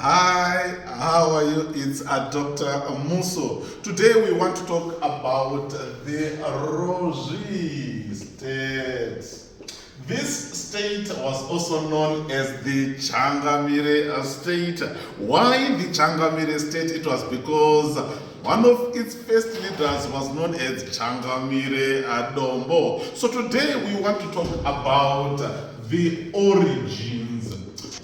Hi, how are you? It's Dr. Muso. Today we want to talk about the Rozvi state. This state was also known as the Changamire state. Why the Changamire state? It was because one of its first leaders was known as Changamire Adombo. So today we want to talk about the origins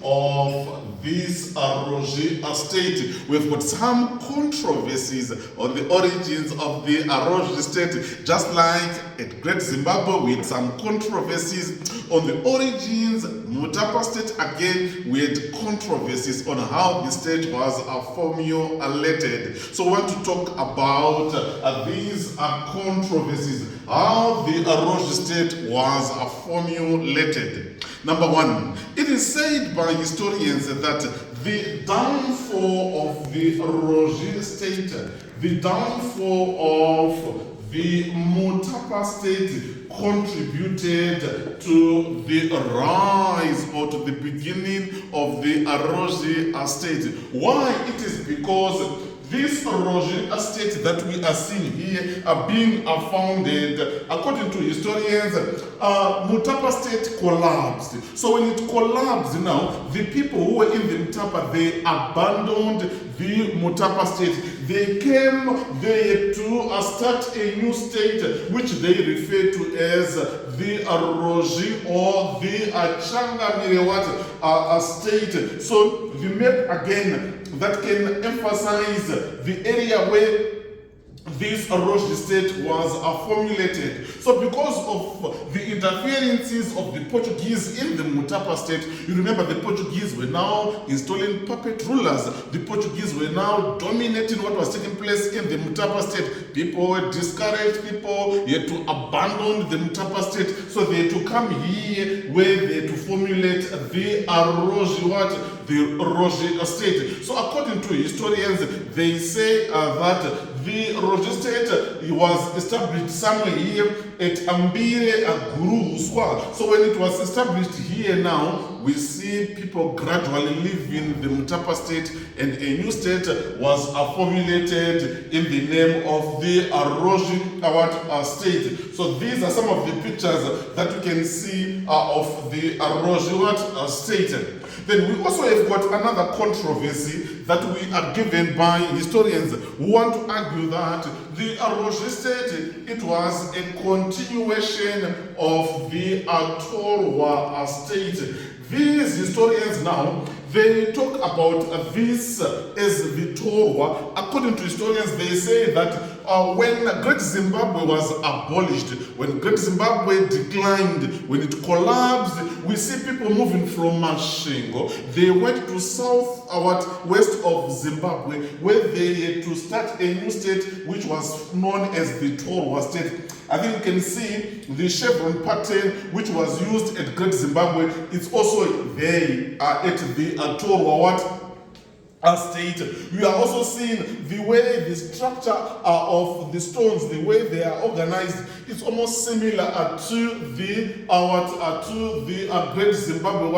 of this Rozvi state. We've got some controversies on the origins of the Rozvi state, just like at Great Zimbabwe we had some controversies on the origins. Mutapa state, again, we had controversies on how the state was formulated. So we want to talk about these controversies, how the Rozvi state was formulated. Number one, it is said by historians that the downfall of the Rozvi state, the downfall of the Mutapa state contributed to the rise or to the beginning of the Rozvi state. Why? It is because this Rozvi state that we are seeing here are being founded, according to historians, Mutapa state collapsed. So when it collapsed now, the people who were in the Mutapa, they abandoned the Mutapa state. They came there to start a new state, which they refer to as the Rozvi or the Changamire state. So the map again that can emphasize the area where this Rozvi state was formulated. So because of the interferences of the Portuguese in the Mutapa state, you remember the Portuguese were now installing puppet rulers. The Portuguese were now dominating what was taking place in the Mutapa state. People were discouraged, people had to abandon the Mutapa state, so they had to come here where they had to formulate the Rozvi, the Rozvi state. So according to historians, they say that the Rozvi state was established somewhere here at Ambire Guruswa. So when it was established here now, we see people gradually leaving the Mutapa state and a new state was formulated in the name of the Rozvi state. So these are some of the pictures that you can see of the Rozvi state. Then we also have got another controversy that we are given by historians who want to argue that the Rozvi state, it was a continuation of the Torwa state. These historians now, they talk about this as the Torwa. According to historians, they say that when Great Zimbabwe was abolished, when Great Zimbabwe declined, when it collapsed, we see people moving from Masvingo. They went to west of Zimbabwe, where they had to start a new state which was known as the Torwa state. I think you can see the chevron pattern which was used at Great Zimbabwe. It's also there at the Torwa state. We are also seeing the way the structure of the stones, the way they are organized, is almost similar to the Great Zimbabwe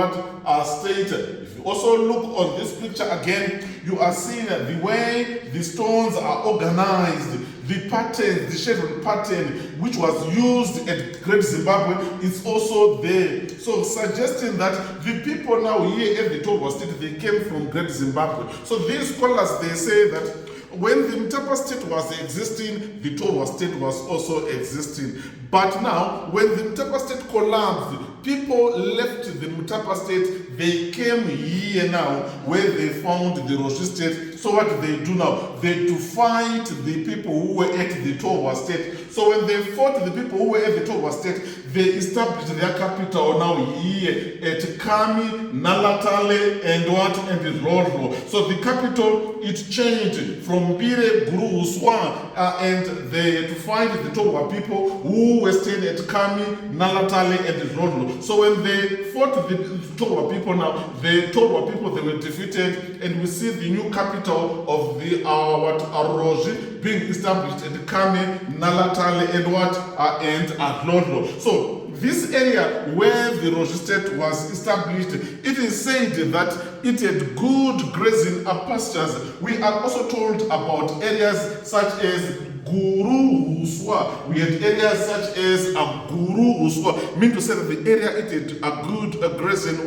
state. If you also look on this picture again, you are seeing the way the stones are organized. The pattern, the chevron pattern, which was used at Great Zimbabwe, is also there. So suggesting that the people now here at the Torwa state, they came from Great Zimbabwe. So these scholars, they say that when the Mutapa state was existing, the Torwa state was also existing. But now, when the Mutapa state collapsed, people left the Mutapa state, they came here now where they found the Rozvi state. So what do they do now? They to fight the people who were at the Torwa state. So when they fought the people who were at the Torwa state, they established their capital now here at Kami, Nalatale, and Roro. So the capital, it changed from Bire Guru Uswa, and they had to fight the Torwa people who were staying at Kami, Nalatale, and Roro. So when they fought the Torwa people now, the Torwa people, they were defeated, and we see the new capital of the Rozvi being established at Kami, Nalatale, and Roro. So this area where the Rozvi state was established, it is said that it had good grazing pastures. We are also told about areas such as Guru Huswa. We had areas such as a Guru Huswa, mean to say that the area it had a good grazing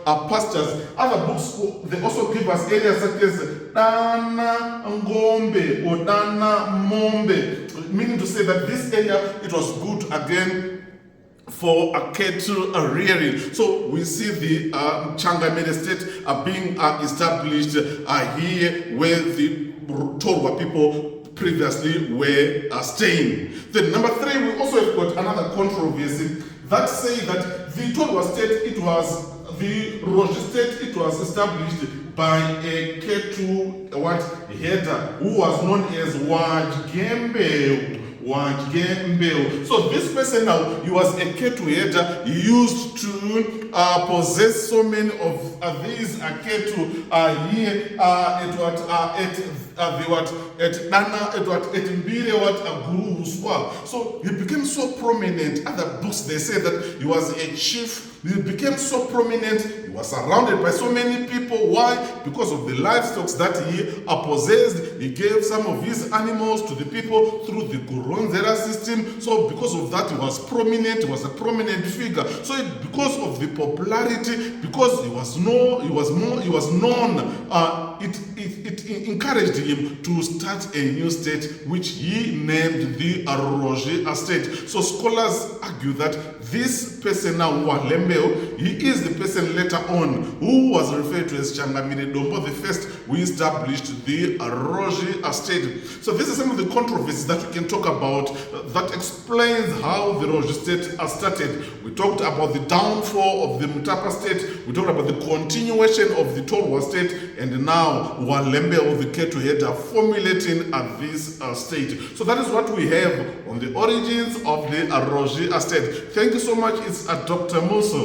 pastures. Other books they also give us areas such as Dana Ngombe or Dana Mombe, meaning to say that this area it was good again for a cattle rearing. So we see the Changamire state being established here where the Torwa people previously were staying. Then number 3, we also have got another controversy that say that the Torwa state, it was the Rozvi state, it was established by a cattle header who was known as Wajgembe. So this person now, he was a cattle header. He used to possess so many of these cattle here so he became so prominent. Other books they say that he was a chief. He became so prominent. He was surrounded by so many people. Why? Because of the livestock that he possessed. He gave some of his animals to the people through the Goronzera system. So because of that, he was prominent. He was a prominent figure. So because of the popularity, because he was known, it encouraged him to start a new state, which he named the Rozvi state. So scholars argue that this person now, Walembeo, he is the person later on who was referred to as Changamire Dombo the first who established the Rozvi state. So this is some of the controversies that we can talk about that explains how the Rozvi state started. We talked about the downfall of the Mutapa state, we talked about the continuation of the Torwa state, and now Walembeo, the cattle header, formulating this state. So that is what we have on the origins of the Rozvi state. Thank you so much. It's Dr. Muso.